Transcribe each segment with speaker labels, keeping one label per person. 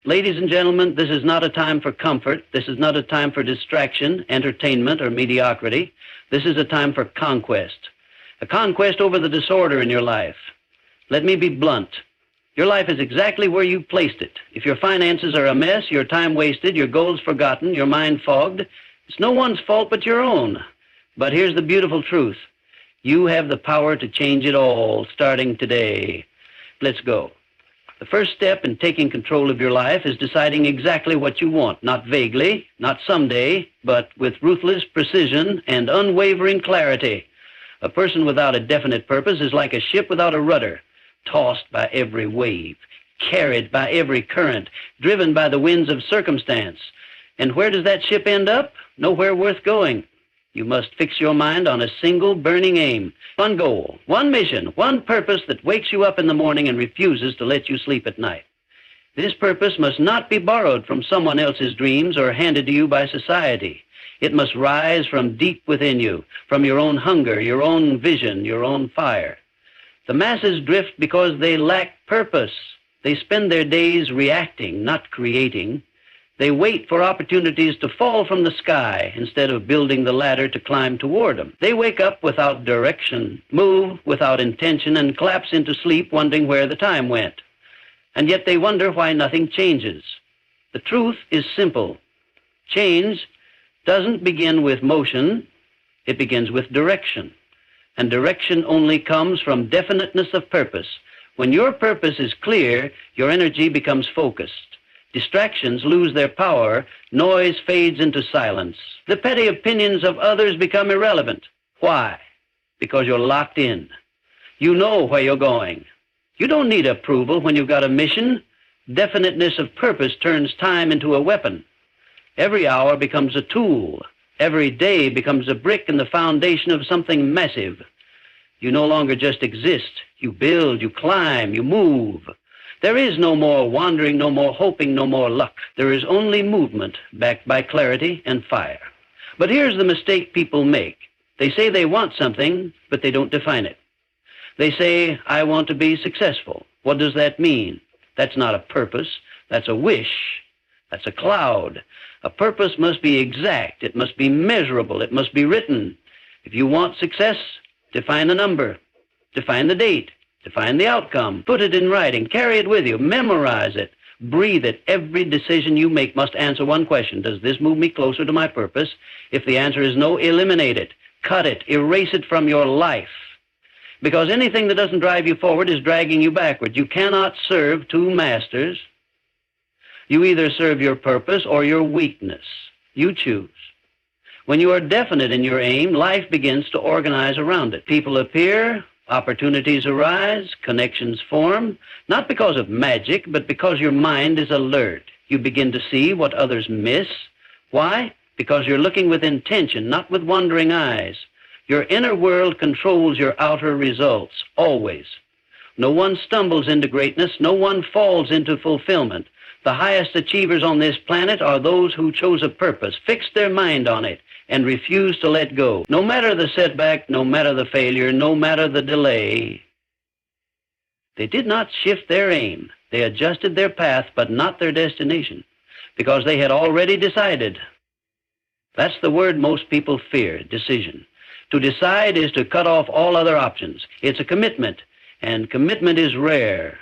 Speaker 1: Ladies and gentlemen, this is not a time for comfort. This is not a time for distraction, entertainment, or mediocrity. This is a time for conquest. A conquest over the disorder in your life. Let me be blunt. Your life is exactly where you placed it. If your finances are a mess, your time wasted, your goals forgotten, your mind fogged, it's no one's fault but your own. But here's the beautiful truth. You have the power to change it all, starting today. Let's go. The first step in taking control of your life is deciding exactly what you want, not vaguely, not someday, but with ruthless precision and unwavering clarity. A person without a definite purpose is like a ship without a rudder, tossed by every wave, carried by every current, driven by the winds of circumstance. And where does that ship end up? Nowhere worth going. You must fix your mind on a single burning aim, one goal, one mission, one purpose that wakes you up in the morning and refuses to let you sleep at night. This purpose must not be borrowed from someone else's dreams or handed to you by society. It must rise from deep within you, from your own hunger, your own vision, your own fire. The masses drift because they lack purpose. They spend their days reacting, not creating. They wait for opportunities to fall from the sky instead of building the ladder to climb toward them. They wake up without direction, move without intention, and collapse into sleep wondering where the time went. And yet they wonder why nothing changes. The truth is simple. Change doesn't begin with motion, it begins with direction. And direction only comes from definiteness of purpose. When your purpose is clear, your energy becomes focused. Distractions lose their power, noise fades into silence. The petty opinions of others become irrelevant. Why? Because you're locked in. You know where you're going. You don't need approval when you've got a mission. Definiteness of purpose turns time into a weapon. Every hour becomes a tool. Every day becomes a brick in the foundation of something massive. You no longer just exist. You build, you climb, you move. There is no more wandering, no more hoping, no more luck. There is only movement backed by clarity and fire. But here's the mistake people make. They say they want something, but they don't define it. They say, I want to be successful. What does that mean? That's not a purpose. That's a wish. That's a cloud. A purpose must be exact. It must be measurable. It must be written. If you want success, define a number. Define the date. Define the outcome. Put it in writing. Carry it with you. Memorize it. Breathe it. Every decision you make must answer one question. Does this move me closer to my purpose? If the answer is no, eliminate it. Cut it. Erase it from your life. Because anything that doesn't drive you forward is dragging you backward. You cannot serve two masters. You either serve your purpose or your weakness. You choose. When you are definite in your aim, life begins to organize around it. People appear. Opportunities arise, connections form, not because of magic, but because your mind is alert. You begin to see what others miss. Why? Because you're looking with intention, not with wandering eyes. Your inner world controls your outer results, always. No one stumbles into greatness. No one falls into fulfillment. The highest achievers on this planet are those who chose a purpose, fixed their mind on it, and refuse to let go. No matter the setback, no matter the failure, no matter the delay. They did not shift their aim. They adjusted their path, but not their destination, because they had already decided. That's the word most people fear, decision. To decide is to cut off all other options. It's a commitment, and commitment is rare.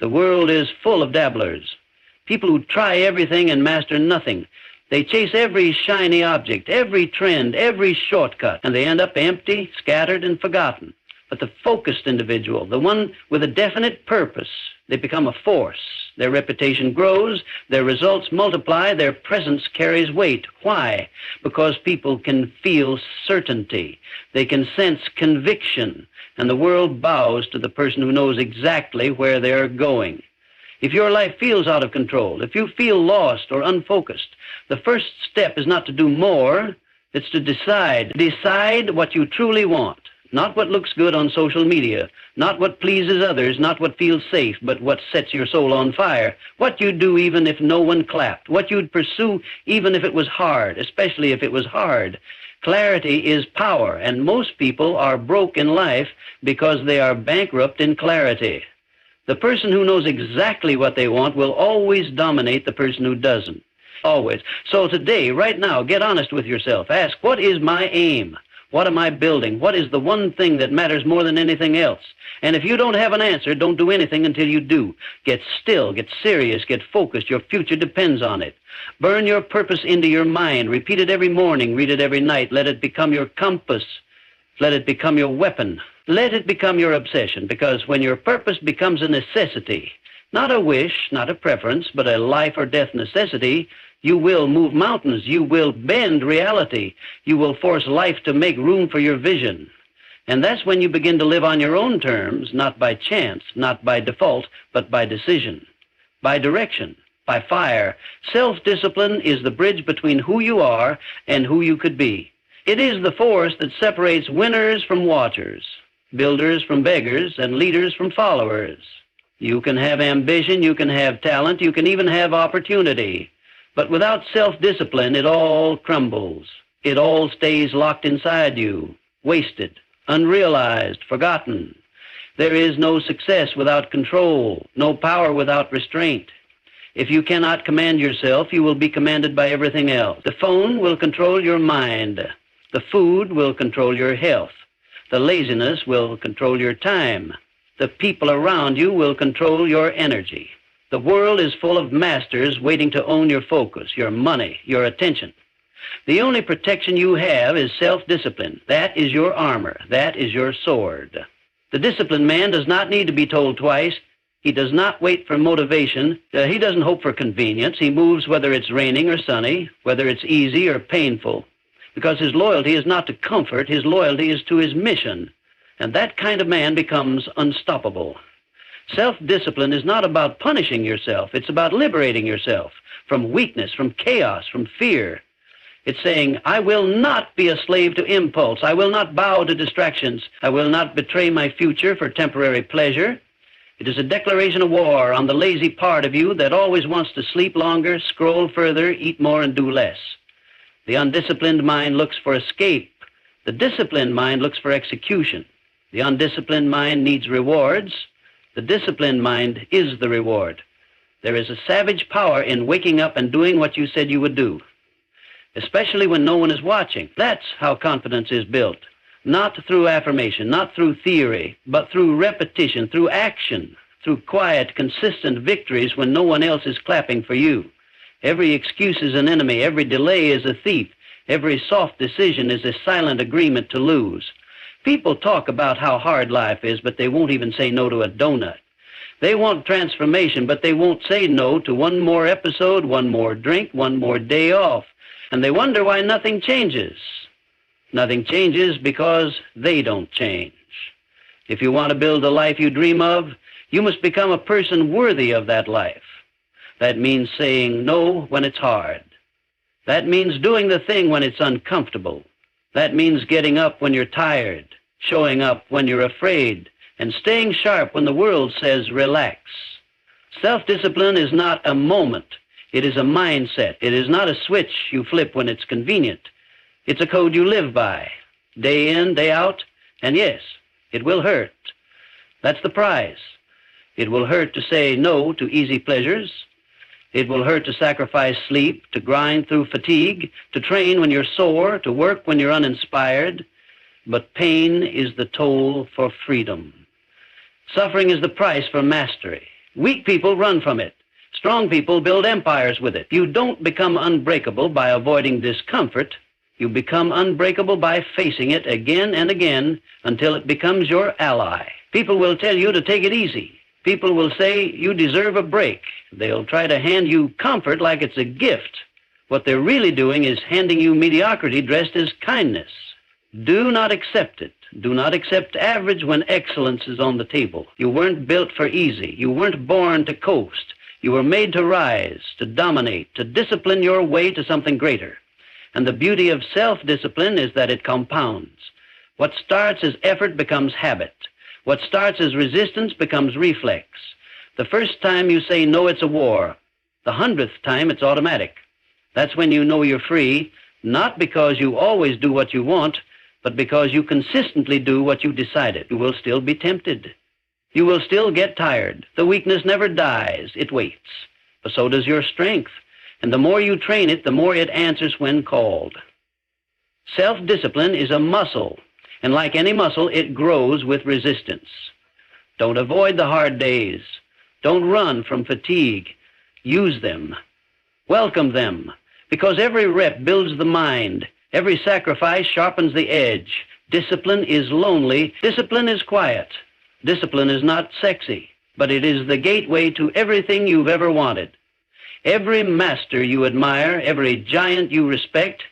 Speaker 1: The world is full of dabblers, people who try everything and master nothing. They chase every shiny object, every trend, every shortcut, and they end up empty, scattered, and forgotten. But the focused individual, the one with a definite purpose, they become a force. Their reputation grows, their results multiply, their presence carries weight. Why? Because people can feel certainty. They can sense conviction, and the world bows to the person who knows exactly where they're going. If your life feels out of control, if you feel lost or unfocused, the first step is not to do more, it's to decide. Decide what you truly want, not what looks good on social media, not what pleases others, not what feels safe, but what sets your soul on fire, what you'd do even if no one clapped, what you'd pursue even if it was hard, especially if it was hard. Clarity is power, and most people are broke in life because they are bankrupt in clarity. The person who knows exactly what they want will always dominate the person who doesn't. Always. So today, right now, get honest with yourself. Ask, what is my aim? What am I building? What is the one thing that matters more than anything else? And if you don't have an answer, don't do anything until you do. Get still, get serious, get focused. Your future depends on it. Burn your purpose into your mind. Repeat it every morning. Read it every night. Let it become your compass. Let it become your weapon. Let it become your obsession, because when your purpose becomes a necessity, not a wish, not a preference, but a life or death necessity, you will move mountains. You will bend reality. You will force life to make room for your vision. And that's when you begin to live on your own terms, not by chance, not by default, but by decision, by direction, by fire. Self-discipline is the bridge between who you are and who you could be. It is the force that separates winners from watchers, builders from beggars, and leaders from followers. You can have ambition, you can have talent, you can even have opportunity. But without self-discipline, it all crumbles. It all stays locked inside you, wasted, unrealized, forgotten. There is no success without control, no power without restraint. If you cannot command yourself, you will be commanded by everything else. The phone will control your mind. The food will control your health. The laziness will control your time. The people around you will control your energy. The world is full of masters waiting to own your focus, your money, your attention. The only protection you have is self-discipline. That is your armor. That is your sword. The disciplined man does not need to be told twice. He does not wait for motivation. He doesn't hope for convenience. He moves whether it's raining or sunny, whether it's easy or painful, because his loyalty is not to comfort. His loyalty is to his mission. And that kind of man becomes unstoppable. Self-discipline is not about punishing yourself. It's about liberating yourself from weakness, from chaos, from fear. It's saying, I will not be a slave to impulse. I will not bow to distractions. I will not betray my future for temporary pleasure. It is a declaration of war on the lazy part of you that always wants to sleep longer, scroll further, eat more, and do less. The undisciplined mind looks for escape. The disciplined mind looks for execution. The undisciplined mind needs rewards. The disciplined mind is the reward. There is a savage power in waking up and doing what you said you would do, especially when no one is watching. That's how confidence is built. Not through affirmation, not through theory, but through repetition, through action, through quiet, consistent victories when no one else is clapping for you. Every excuse is an enemy. Every delay is a thief. Every soft decision is a silent agreement to lose. People talk about how hard life is, but they won't even say no to a donut. They want transformation, but they won't say no to one more episode, one more drink, one more day off. And they wonder why nothing changes. Nothing changes because they don't change. If you want to build the life you dream of, you must become a person worthy of that life. That means saying no when it's hard. That means doing the thing when it's uncomfortable. That means getting up when you're tired, showing up when you're afraid, and staying sharp when the world says relax. Self-discipline is not a moment. It is a mindset. It is not a switch you flip when it's convenient. It's a code you live by, day in, day out, and yes, it will hurt. That's the prize. It will hurt to say no to easy pleasures. It will hurt to sacrifice sleep, to grind through fatigue, to train when you're sore, to work when you're uninspired. But pain is the toll for freedom. Suffering is the price for mastery. Weak people run from it. Strong people build empires with it. You don't become unbreakable by avoiding discomfort. You become unbreakable by facing it again and again until it becomes your ally. People will tell you to take it easy. People will say you deserve a break. They'll try to hand you comfort like it's a gift. What they're really doing is handing you mediocrity dressed as kindness. Do not accept it. Do not accept average when excellence is on the table. You weren't built for easy. You weren't born to coast. You were made to rise, to dominate, to discipline your way to something greater. And the beauty of self-discipline is that it compounds. What starts as effort becomes habit. What starts as resistance becomes reflex. The first time you say no, it's a war. The 100th time, it's automatic. That's when you know you're free, not because you always do what you want, but because you consistently do what you decided. You will still be tempted. You will still get tired. The weakness never dies. It waits. But so does your strength. And the more you train it, the more it answers when called. Self-discipline is a muscle. And like any muscle, it grows with resistance. Don't avoid the hard days. Don't run from fatigue. Use them. Welcome them. Because every rep builds the mind. Every sacrifice sharpens the edge. Discipline is lonely. Discipline is quiet. Discipline is not sexy, but it is the gateway to everything you've ever wanted. Every master you admire, every giant you respect,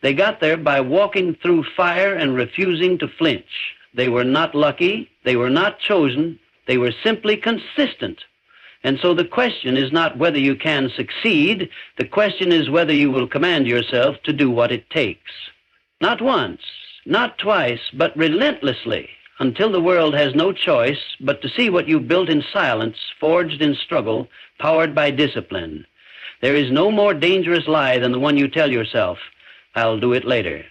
Speaker 1: they got there by walking through fire and refusing to flinch. They were not lucky. They were not chosen. They were simply consistent. And so the question is not whether you can succeed. The question is whether you will command yourself to do what it takes. Not once, not twice, but relentlessly, until the world has no choice but to see what you built in silence, forged in struggle, powered by discipline. There is no more dangerous lie than the one you tell yourself, "I'll do it later."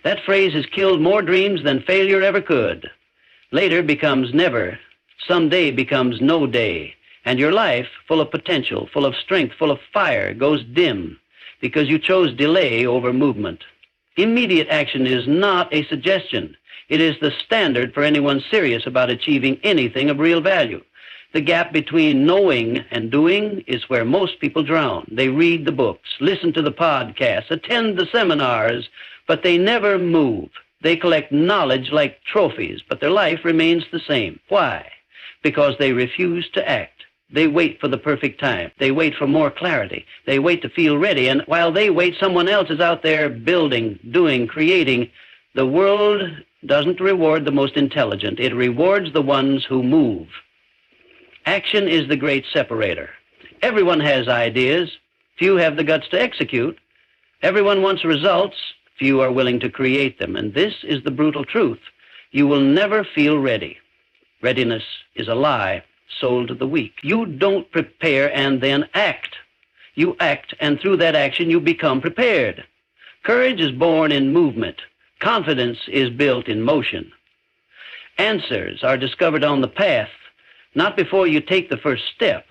Speaker 1: That phrase has killed more dreams than failure ever could. Later becomes never. Someday becomes no day. And your life, full of potential, full of strength, full of fire, goes dim because you chose delay over movement. Immediate action is not a suggestion. It is the standard for anyone serious about achieving anything of real value. The gap between knowing and doing is where most people drown. They read the books, listen to the podcasts, attend the seminars, but they never move. They collect knowledge like trophies, but their life remains the same. Why? Because they refuse to act. They wait for the perfect time. They wait for more clarity. They wait to feel ready. And while they wait, someone else is out there building, doing, creating. The world doesn't reward the most intelligent. It rewards the ones who move. Action is the great separator. Everyone has ideas. Few have the guts to execute. Everyone wants results. Few are willing to create them. And this is the brutal truth. You will never feel ready. Readiness is a lie sold to the weak. You don't prepare and then act. You act, and through that action you become prepared. Courage is born in movement. Confidence is built in motion. Answers are discovered on the path, not before you take the first step.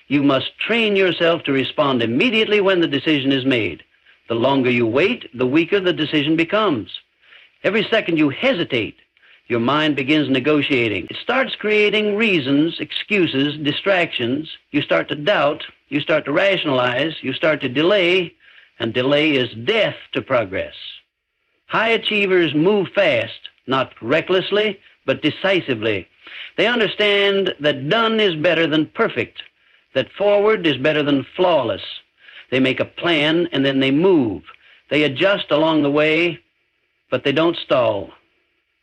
Speaker 1: You must train yourself to respond immediately when the decision is made. The longer you wait, the weaker the decision becomes. Every second you hesitate, your mind begins negotiating. It starts creating reasons, excuses, distractions. You start to doubt. You start to rationalize. You start to delay. And delay is death to progress. High achievers move fast, not recklessly, but decisively. They understand that done is better than perfect, that forward is better than flawless. They make a plan and then they move. They adjust along the way, but they don't stall.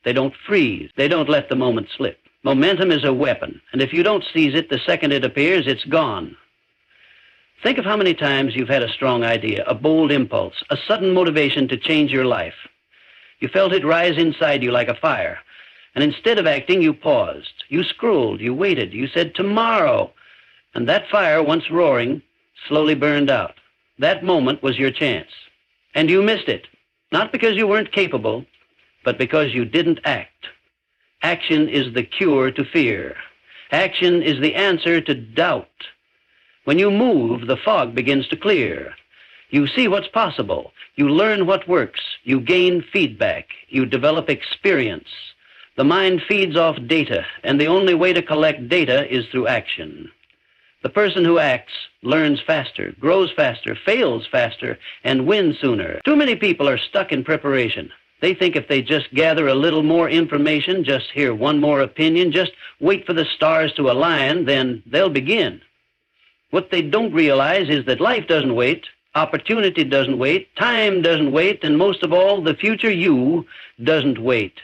Speaker 1: They don't freeze. They don't let the moment slip. Momentum is a weapon, and if you don't seize it the second it appears, it's gone. Think of how many times you've had a strong idea, a bold impulse, a sudden motivation to change your life. You felt it rise inside you like a fire, and instead of acting, you paused. You scrolled, you waited, you said tomorrow, and that fire, once roaring, slowly burned out. That moment was your chance, and you missed it, not because you weren't capable, but because you didn't act. Action is the cure to fear. Action is the answer to doubt. When you move, the fog begins to clear. You see what's possible. You learn what works. You gain feedback. You develop experience. The mind feeds off data, and the only way to collect data is through action. The person who acts learns faster, grows faster, fails faster, and wins sooner. Too many people are stuck in preparation. They think if they just gather a little more information, just hear one more opinion, just wait for the stars to align, then they'll begin. What they don't realize is that life doesn't wait, opportunity doesn't wait, time doesn't wait, and most of all, the future you doesn't wait.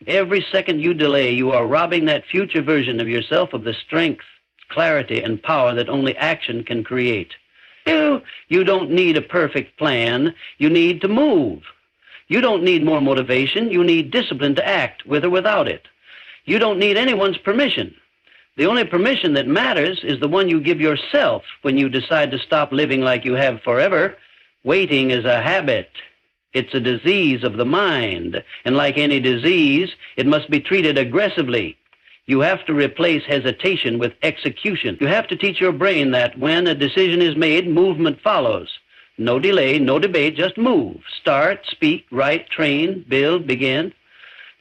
Speaker 1: Every second you delay, you are robbing that future version of yourself of the strength, clarity, and power that only action can create. You don't need a perfect plan. You need to move. You don't need more motivation. You need discipline to act, with or without it. You don't need anyone's permission. The only permission that matters is the one you give yourself when you decide to stop living like you have forever. Waiting is a habit. It's a disease of the mind. And like any disease, it must be treated aggressively. You have to replace hesitation with execution. You have to teach your brain that when a decision is made, movement follows. No delay, no debate, just move. Start, speak, write, train, build, begin.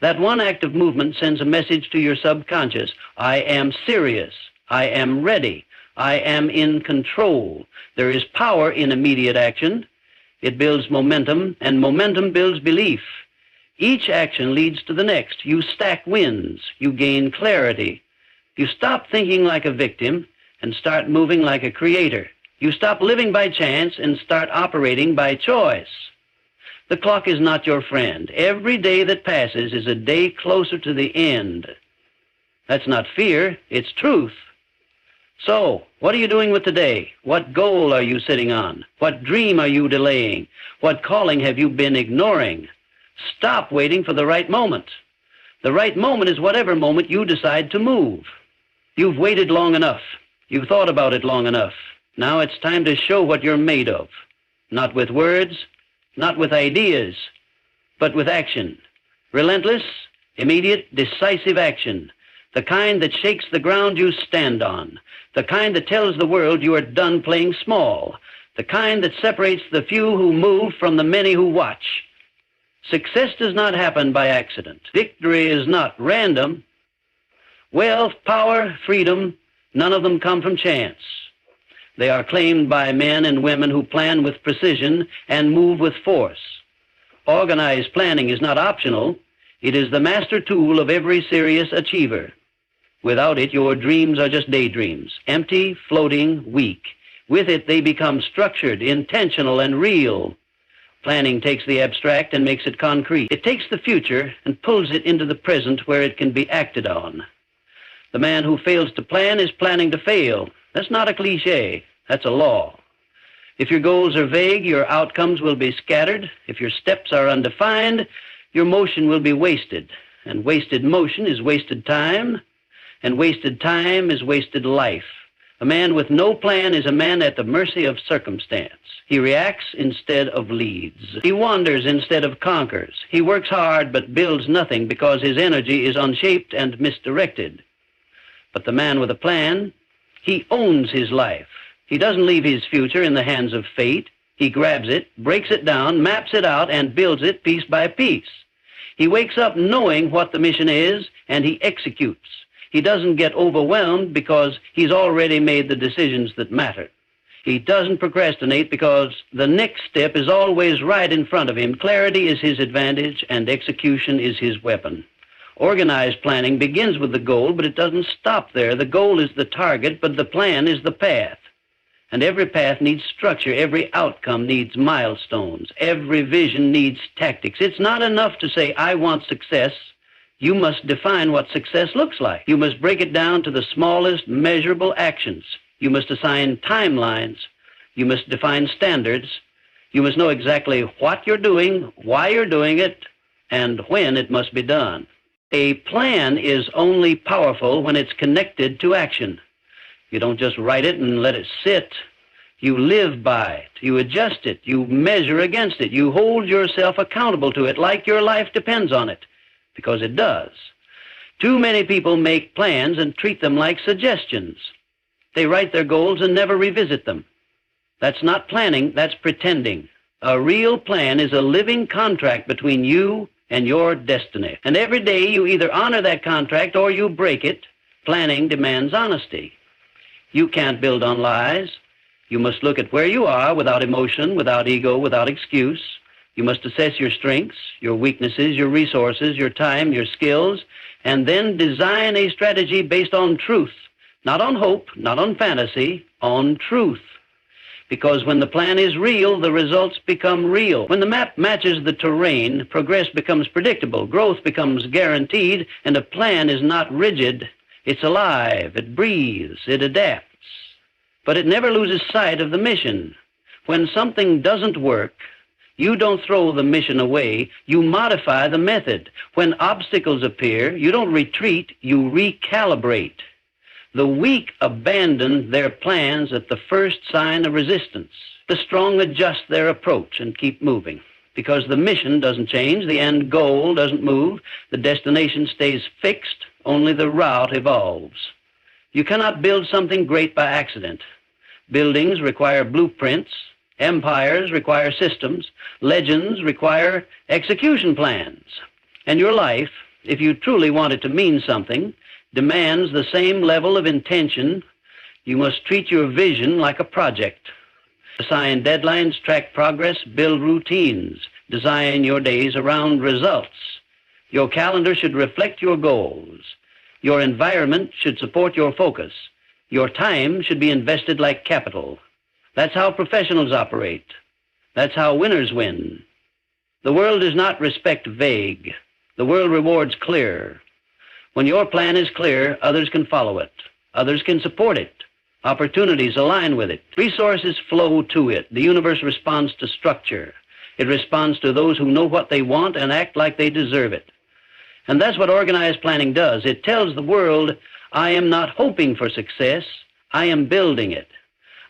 Speaker 1: That one act of movement sends a message to your subconscious. I am serious. I am ready. I am in control. There is power in immediate action. It builds momentum, and momentum builds belief. Each action leads to the next. You stack wins. You gain clarity. You stop thinking like a victim and start moving like a creator. You stop living by chance and start operating by choice. The clock is not your friend. Every day that passes is a day closer to the end. That's not fear, it's truth. So, what are you doing with today? What goal are you sitting on? What dream are you delaying? What calling have you been ignoring? Stop waiting for the right moment. The right moment is whatever moment you decide to move. You've waited long enough. You've thought about it long enough. Now it's time to show what you're made of. Not with words, not with ideas, but with action. Relentless, immediate, decisive action. The kind that shakes the ground you stand on. The kind that tells the world you are done playing small. The kind that separates the few who move from the many who watch. Success does not happen by accident. Victory is not random. Wealth, power, freedom, none of them come from chance. They are claimed by men and women who plan with precision and move with force. Organized planning is not optional. It is the master tool of every serious achiever. Without it, your dreams are just daydreams, empty, floating, weak. With it, they become structured, intentional, and real. Planning takes the abstract and makes it concrete. It takes the future and pulls it into the present where it can be acted on. The man who fails to plan is planning to fail. That's not a cliche. That's a law. If your goals are vague, your outcomes will be scattered. If your steps are undefined, your motion will be wasted. And wasted motion is wasted time, and wasted time is wasted life. A man with no plan is a man at the mercy of circumstance. He reacts instead of leads. He wanders instead of conquers. He works hard but builds nothing because his energy is unshaped and misdirected. But the man with a plan, he owns his life. He doesn't leave his future in the hands of fate. He grabs it, breaks it down, maps it out, and builds it piece by piece. He wakes up knowing what the mission is, and he executes. He doesn't get overwhelmed because he's already made the decisions that matter. He doesn't procrastinate because the next step is always right in front of him. Clarity is his advantage, and execution is his weapon. Organized planning begins with the goal, but it doesn't stop there. The goal is the target, but the plan is the path. And every path needs structure. Every outcome needs milestones. Every vision needs tactics. It's not enough to say, I want success. You must define what success looks like. You must break it down to the smallest measurable actions. You must assign timelines. You must define standards. You must know exactly what you're doing, why you're doing it, and when it must be done. A plan is only powerful when it's connected to action. You don't just write it and let it sit. You live by it. You adjust it. You measure against it. You hold yourself accountable to it like your life depends on it, because it does. Too many people make plans and treat them like suggestions. They write their goals and never revisit them. That's not planning, that's pretending. A real plan is a living contract between you and your destiny. And every day you either honor that contract or you break it. Planning demands honesty. You can't build on lies. You must look at where you are without emotion, without ego, without excuse. You must assess your strengths, your weaknesses, your resources, your time, your skills, and then design a strategy based on truth. Not on hope, not on fantasy, on truth. Because when the plan is real, the results become real. When the map matches the terrain, progress becomes predictable, growth becomes guaranteed, and a plan is not rigid. It's alive, it breathes, it adapts. But it never loses sight of the mission. When something doesn't work, you don't throw the mission away, you modify the method. When obstacles appear, you don't retreat, you recalibrate. The weak abandon their plans at the first sign of resistance. The strong adjust their approach and keep moving. Because the mission doesn't change, the end goal doesn't move, the destination stays fixed, Only the route evolves. You cannot build something great by accident. Buildings require blueprints. Empires require systems. Legends require execution plans. And your life, if you truly want it to mean something, demands the same level of intention. You must treat your vision like a project. Assign deadlines, track progress, build routines. Design your days around results. Your calendar should reflect your goals. Your environment should support your focus. Your time should be invested like capital. That's how professionals operate. That's how winners win. The world does not respect vague. The world rewards clear. When your plan is clear, others can follow it. Others can support it. Opportunities align with it. Resources flow to it. The universe responds to structure. It responds to those who know what they want and act like they deserve it. And that's what organized planning does. It tells the world, I am not hoping for success, I am building it.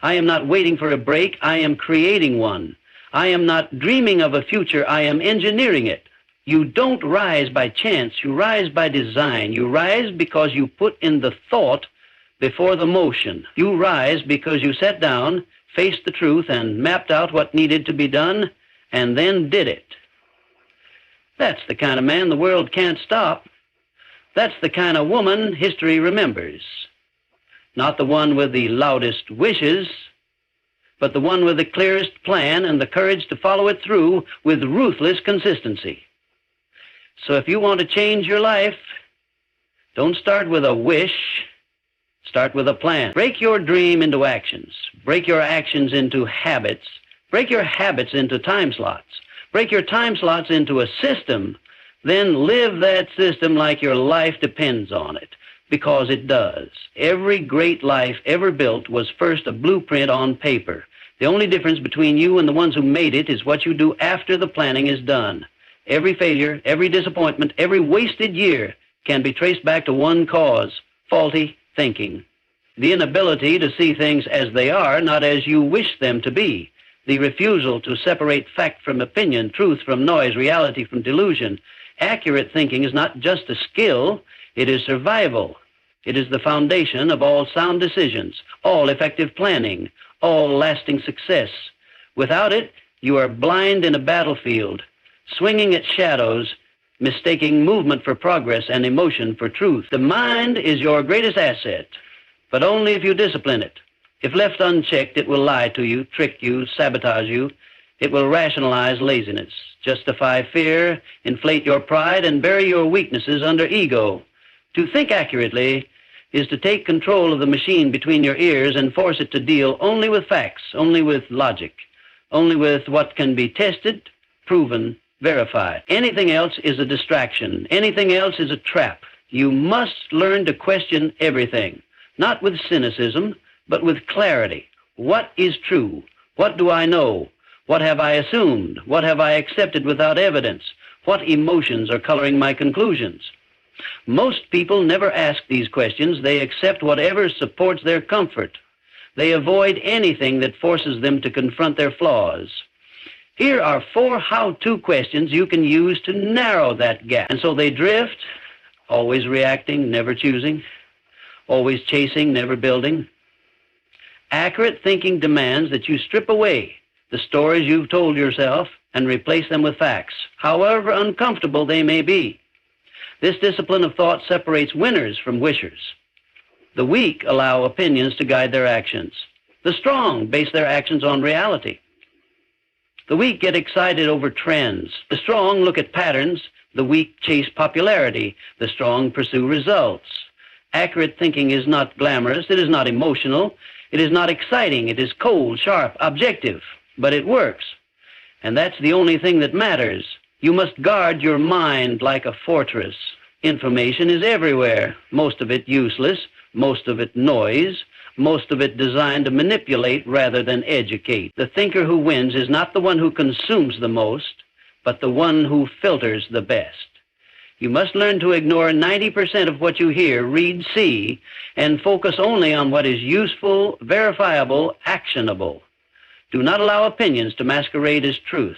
Speaker 1: I am not waiting for a break, I am creating one. I am not dreaming of a future, I am engineering it. You don't rise by chance, you rise by design. You rise because you put in the thought before the motion. You rise because you sat down, faced the truth, and mapped out what needed to be done, and then did it. That's the kind of man the world can't stop. That's the kind of woman history remembers. Not the one with the loudest wishes, but the one with the clearest plan and the courage to follow it through with ruthless consistency. So if you want to change your life, don't start with a wish, start with a plan. Break your dream into actions. Break your actions into habits. Break your habits into time slots. Break your time slots into a system, then live that system like your life depends on it, because it does. Every great life ever built was first a blueprint on paper. The only difference between you and the ones who made it is what you do after the planning is done. Every failure, every disappointment, every wasted year can be traced back to one cause: faulty thinking. The inability to see things as they are, not as you wish them to be. The refusal to separate fact from opinion, truth from noise, reality from delusion. Accurate thinking is not just a skill, it is survival. It is the foundation of all sound decisions, all effective planning, all lasting success. Without it, you are blind in a battlefield, swinging at shadows, mistaking movement for progress and emotion for truth. The mind is your greatest asset, but only if you discipline it. If left unchecked, it will lie to you, trick you, sabotage you. It will rationalize laziness, justify fear, inflate your pride, and bury your weaknesses under ego. To think accurately is to take control of the machine between your ears and force it to deal only with facts, only with logic, only with what can be tested, proven, verified. Anything else is a distraction. Anything else is a trap. You must learn to question everything, not with cynicism, but with clarity. What is true? What do I know? What have I assumed? What have I accepted without evidence? What emotions are coloring my conclusions? Most people never ask these questions. They accept whatever supports their comfort. They avoid anything that forces them to confront their flaws. Here are 4 how-to questions you can use to narrow that gap. And so they drift, always reacting, never choosing, always chasing, never building. Accurate thinking demands that you strip away the stories you've told yourself and replace them with facts, however uncomfortable they may be. This discipline of thought separates winners from wishers. The weak allow opinions to guide their actions. The strong base their actions on reality. The weak get excited over trends. The strong look at patterns. The weak chase popularity. The strong pursue results. Accurate thinking is not glamorous. It is not emotional. It is not exciting. It is cold, sharp, objective. But it works. And that's the only thing that matters. You must guard your mind like a fortress. Information is everywhere. Most of it useless. Most of it noise. Most of it designed to manipulate rather than educate. The thinker who wins is not the one who consumes the most, but the one who filters the best. You must learn to ignore 90% of what you hear, read, see, and focus only on what is useful, verifiable, actionable. Do not allow opinions to masquerade as truth.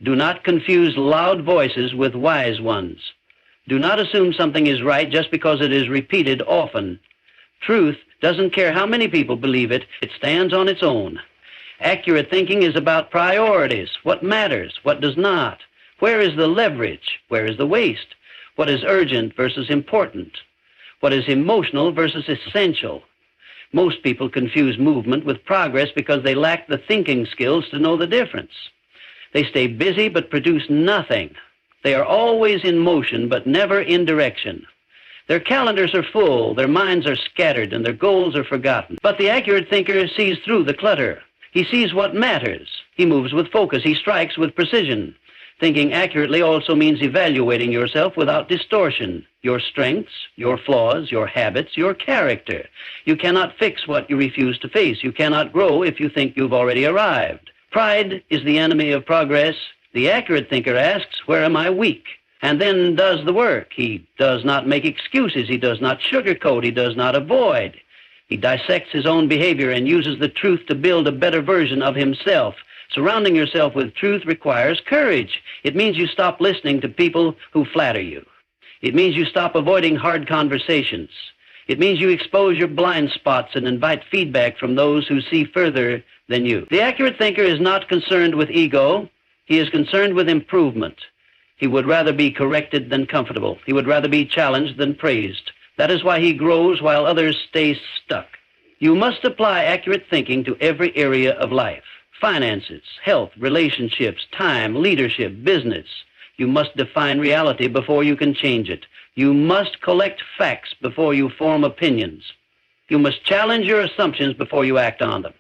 Speaker 1: Do not confuse loud voices with wise ones. Do not assume something is right just because it is repeated often. Truth doesn't care how many people believe it. It stands on its own. Accurate thinking is about priorities. What matters? What does not? Where is the leverage? Where is the waste? What is urgent versus important? What is emotional versus essential? Most people confuse movement with progress because they lack the thinking skills to know the difference. They stay busy but produce nothing. They are always in motion but never in direction. Their calendars are full, their minds are scattered, and their goals are forgotten. But the accurate thinker sees through the clutter. He sees what matters. He moves with focus. He strikes with precision. Thinking accurately also means evaluating yourself without distortion. Your strengths, your flaws, your habits, your character. You cannot fix what you refuse to face. You cannot grow if you think you've already arrived. Pride is the enemy of progress. The accurate thinker asks, where am I weak? And then does the work. He does not make excuses. He does not sugarcoat. He does not avoid. He dissects his own behavior and uses the truth to build a better version of himself. Surrounding yourself with truth requires courage. It means you stop listening to people who flatter you. It means you stop avoiding hard conversations. It means you expose your blind spots and invite feedback from those who see further than you. The accurate thinker is not concerned with ego. He is concerned with improvement. He would rather be corrected than comfortable. He would rather be challenged than praised. That is why he grows while others stay stuck. You must apply accurate thinking to every area of life. Finances, health, relationships, time, leadership, business. You must define reality before you can change it. You must collect facts before you form opinions. You must challenge your assumptions before you act on them.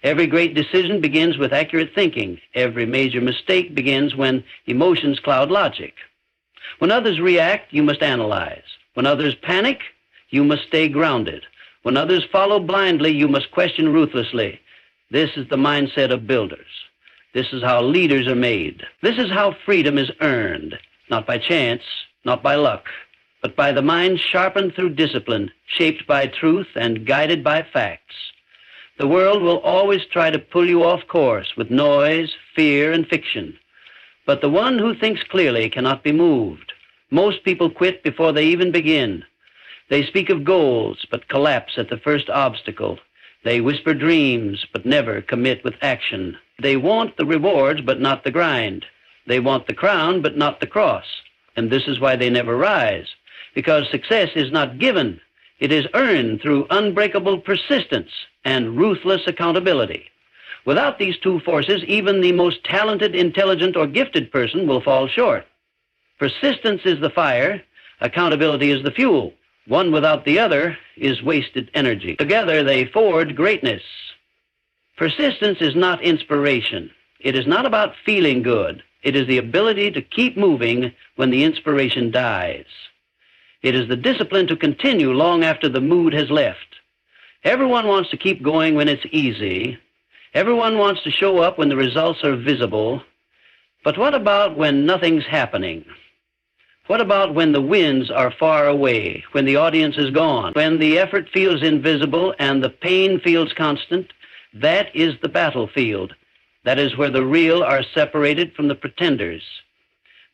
Speaker 1: Every great decision begins with accurate thinking. Every major mistake begins when emotions cloud logic. When others react, you must analyze. When others panic, you must stay grounded. When others follow blindly, you must question ruthlessly. This is the mindset of builders. This is how leaders are made. This is how freedom is earned, not by chance, not by luck, but by the mind sharpened through discipline, shaped by truth and guided by facts. The world will always try to pull you off course with noise, fear, and fiction. But the one who thinks clearly cannot be moved. Most people quit before they even begin. They speak of goals, but collapse at the first obstacle. They whisper dreams, but never commit with action. They want the rewards, but not the grind. They want the crown, but not the cross. And this is why they never rise. Because success is not given. It is earned through unbreakable persistence and ruthless accountability. Without these two forces, even the most talented, intelligent, or gifted person will fall short. Persistence is the fire. Accountability is the fuel. One without the other is wasted energy. Together they forge greatness. Persistence is not inspiration. It is not about feeling good. It is the ability to keep moving when the inspiration dies. It is the discipline to continue long after the mood has left. Everyone wants to keep going when it's easy. Everyone wants to show up when the results are visible. But what about when nothing's happening? What about when the winds are far away, when the audience is gone, when the effort feels invisible and the pain feels constant? That is the battlefield. That is where the real are separated from the pretenders.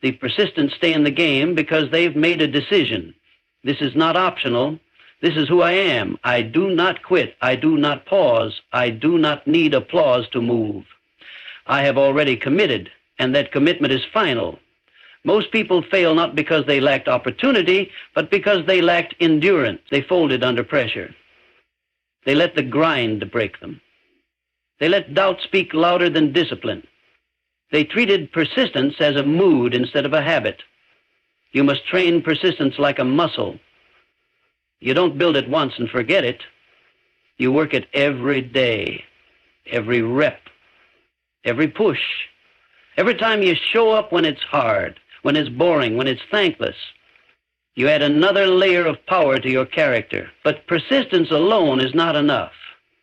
Speaker 1: The persistent stay in the game because they've made a decision. This is not optional. This is who I am. I do not quit. I do not pause. I do not need applause to move. I have already committed, and that commitment is final. Most people fail not because they lacked opportunity, but because they lacked endurance. They folded under pressure. They let the grind break them. They let doubt speak louder than discipline. They treated persistence as a mood instead of a habit. You must train persistence like a muscle. You don't build it once and forget it. You work it every day, every rep, every push. Every time you show up when it's hard, when it's boring, when it's thankless, you add another layer of power to your character. But persistence alone is not enough.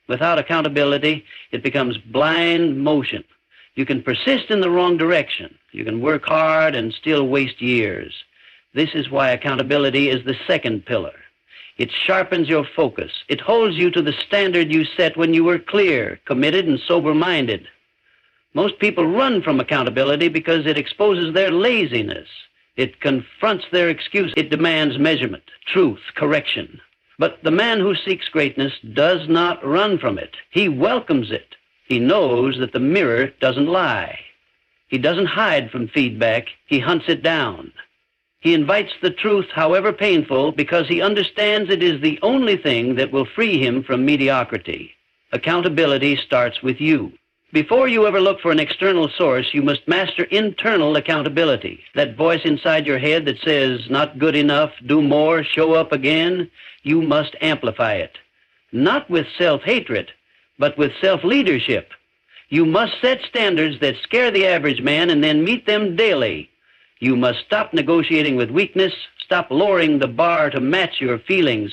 Speaker 1: Without accountability, it becomes blind motion. You can persist in the wrong direction. You can work hard and still waste years. This is why accountability is the second pillar. It sharpens your focus. It holds you to the standard you set when you were clear, committed, and sober-minded. Most people run from accountability because it exposes their laziness. It confronts their excuse. It demands measurement, truth, correction. But the man who seeks greatness does not run from it. He welcomes it. He knows that the mirror doesn't lie. He doesn't hide from feedback. He hunts it down. He invites the truth, however painful, because he understands it is the only thing that will free him from mediocrity. Accountability starts with you. Before you ever look for an external source, you must master internal accountability. That voice inside your head that says, not good enough, do more, show up again, you must amplify it. Not with self-hatred, but with self-leadership. You must set standards that scare the average man and then meet them daily. You must stop negotiating with weakness, stop lowering the bar to match your feelings,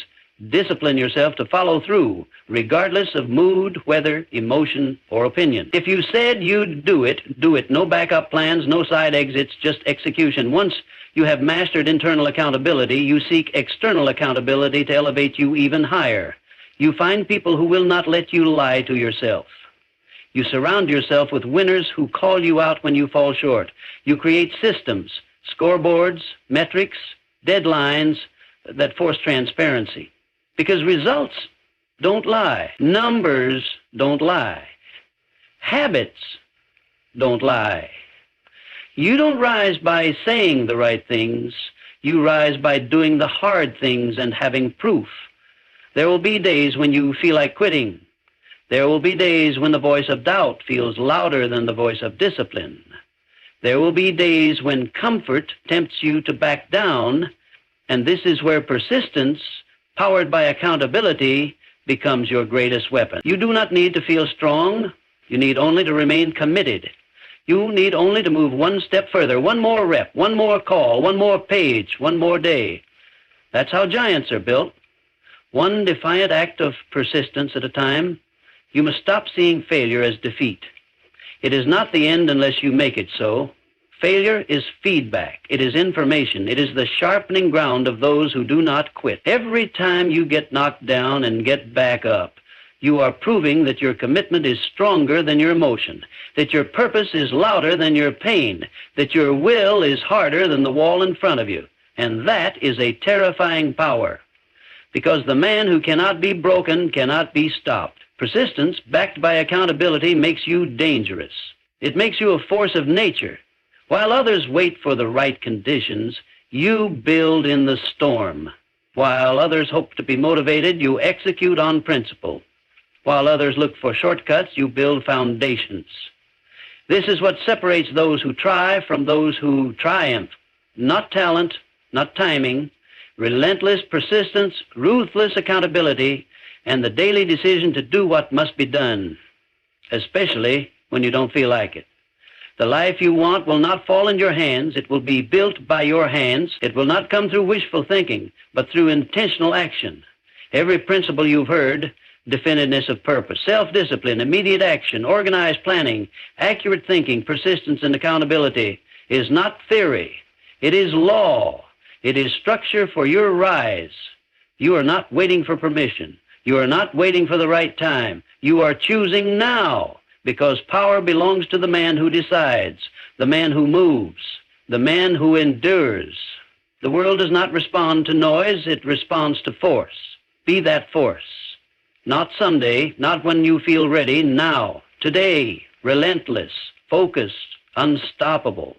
Speaker 1: discipline yourself to follow through, regardless of mood, weather, emotion, or opinion. If you said you'd do it, do it. No backup plans, no side exits, just execution. Once you have mastered internal accountability, you seek external accountability to elevate you even higher. You find people who will not let you lie to yourself. You surround yourself with winners who call you out when you fall short. You create systems, scoreboards, metrics, deadlines that force transparency. Because results don't lie. Numbers don't lie. Habits don't lie. You don't rise by saying the right things. You rise by doing the hard things and having proof. There will be days when you feel like quitting. There will be days when the voice of doubt feels louder than the voice of discipline. There will be days when comfort tempts you to back down, and this is where persistence, powered by accountability, becomes your greatest weapon. You do not need to feel strong. You need only to remain committed. You need only to move one step further, one more rep, one more call, one more page, one more day. That's how giants are built. One defiant act of persistence at a time. You must stop seeing failure as defeat. It is not the end unless you make it so. Failure is feedback. It is information. It is the sharpening ground of those who do not quit. Every time you get knocked down and get back up, you are proving that your commitment is stronger than your emotion, that your purpose is louder than your pain, that your will is harder than the wall in front of you. And that is a terrifying power, because the man who cannot be broken cannot be stopped. Persistence, backed by accountability, makes you dangerous. It makes you a force of nature. While others wait for the right conditions, you build in the storm. While others hope to be motivated, you execute on principle. While others look for shortcuts, you build foundations. This is what separates those who try from those who triumph. Not talent, not timing, relentless persistence, ruthless accountability, and the daily decision to do what must be done, especially when you don't feel like it. The life you want will not fall in your hands. It will be built by your hands. It will not come through wishful thinking, but through intentional action. Every principle you've heard, definiteness of purpose, self-discipline, immediate action, organized planning, accurate thinking, persistence, and accountability, is not theory. It is law. It is structure for your rise. You are not waiting for permission. You are not waiting for the right time. You are choosing now, because power belongs to the man who decides, the man who moves, the man who endures. The world does not respond to noise, it responds to force. Be that force. Not someday, not when you feel ready, now, today, relentless, focused, unstoppable.